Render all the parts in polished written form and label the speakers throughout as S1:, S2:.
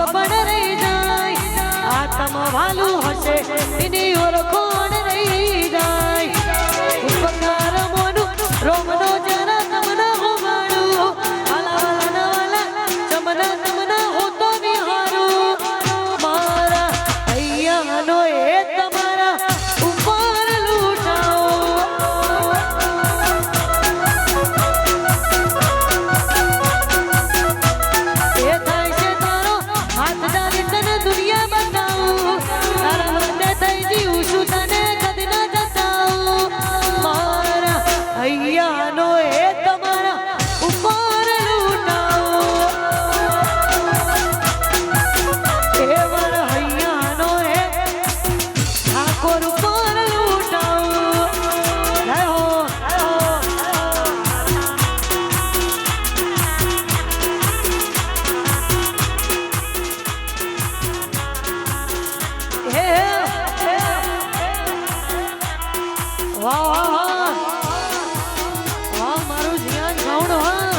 S1: પણ રહી જાય આત્મ વાલું હશે એની ઓળખોણ રહી જાય ઉપકાર મોનું રોમનો જરા તમને હોવાડું આલા વાલા ચમના તમને હોતો વિહારું મારા અહીંયાનો એ તમારા ઉપર લૂટાઓ એ થાય છે તારો હાથ ડાલી તને દુનિયા બતાવું તારા માટે થઈ જીવું છું તને કદી ના જતાવું મારા અહીંયાનો એ તમારા ઉપર લૂટાવો એ મારા અહીંયાનો એ ઠાકોર ઉપર લૂટાવો જય હો હે વાહ વાહ વાહ વાહ મારું ધ્યાન ગૌણ હા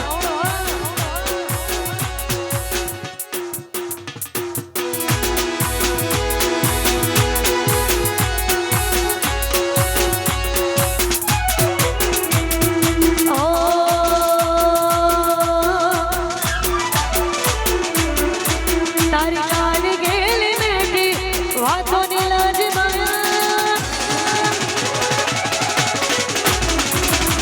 S1: તારી કાલી ગેલી મેઠી વાતોની લાજ માયા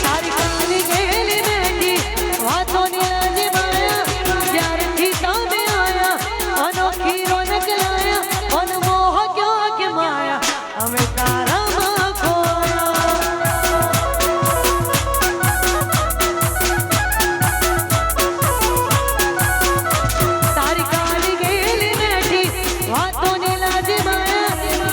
S1: તારી કાલી ગેલી મેઠી વાતોની લાજ માયા જ્યારથી તમે આયા અનોખી રોનક લાયા અનમોહ ક્યો કે માયા અમે તારામાં ખોયા તારી કાલી ગેલી મેઠી વાતોની લાજ માયા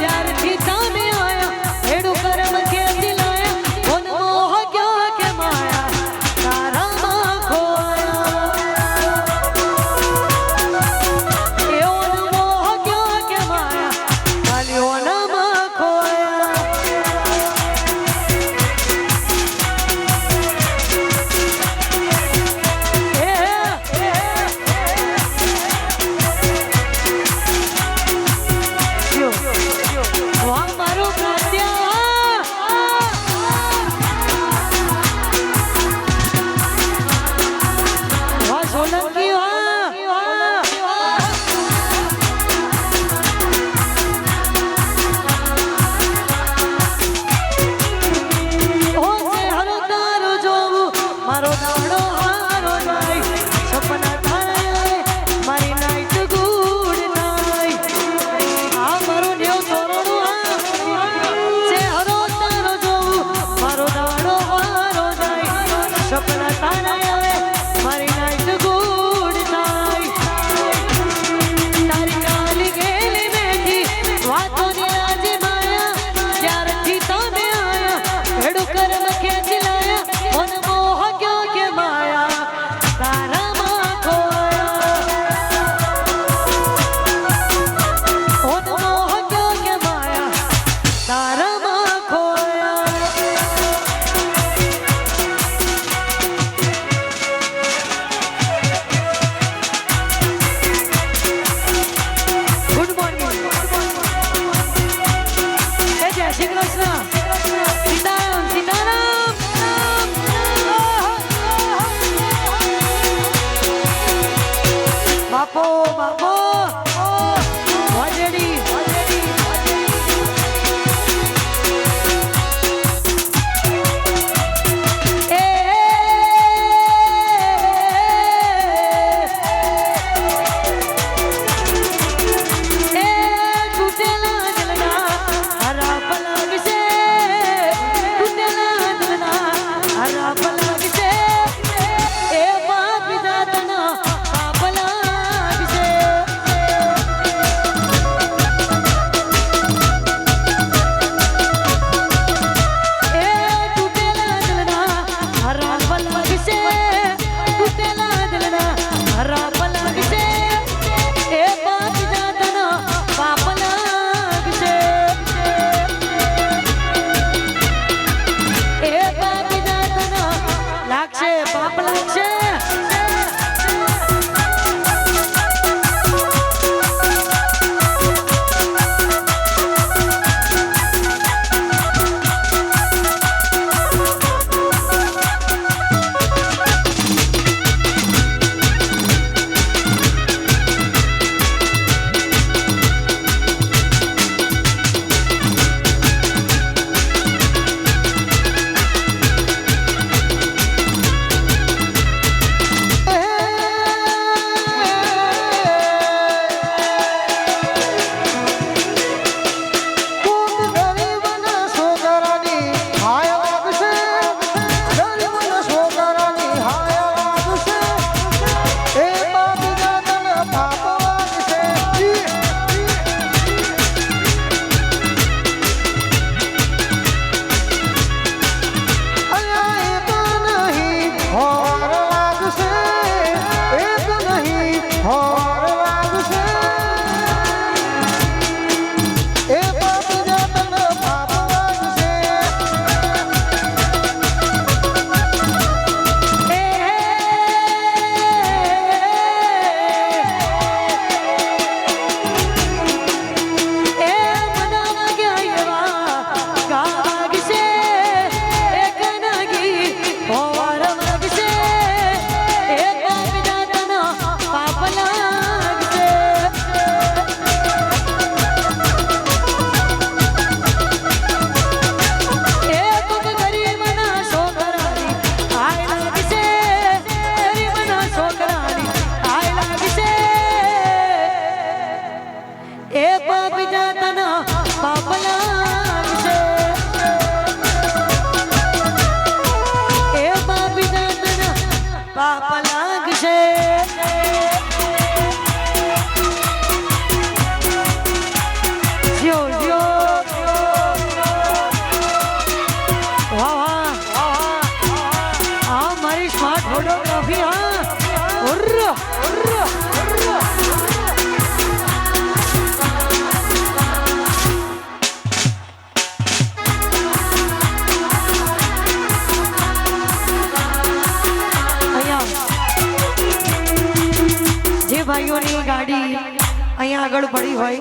S1: અહીંયા આગળ પડી હોય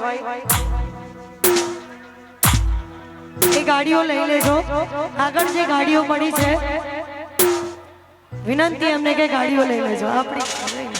S1: એ ગાડીઓ લઈ લેજો આગળ જે ગાડીઓ પડી છે વિનંતી એમને કે ગાડીઓ લઈ લેજો આપણી